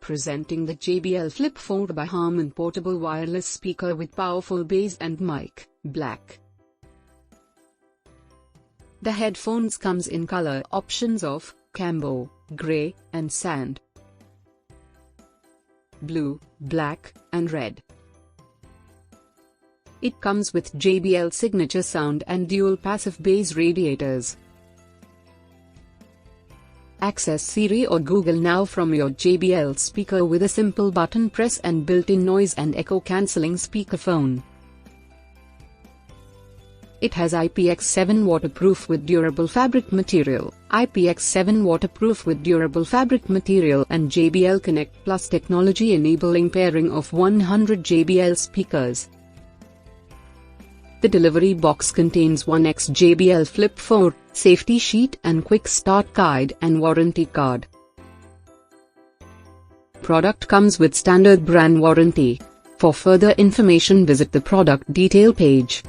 Presenting the JBL Flip 4 by Harman portable wireless speaker with powerful bass and mic, black. The headphones comes in color options of cambo, gray, and sand, blue, black, and red. It comes with JBL signature sound and dual passive bass radiators. Access Siri or Google Now from your JBL speaker with a simple button press and built-in noise and echo-cancelling speakerphone. It has IPX7 waterproof with durable fabric material, IPX7 waterproof with durable fabric material and JBL Connect Plus technology enabling pairing of 100 JBL speakers. The delivery box contains 1x JBL Flip 4, safety sheet and quick start guide and warranty card. Product comes with standard brand warranty. For further information visit the product detail page.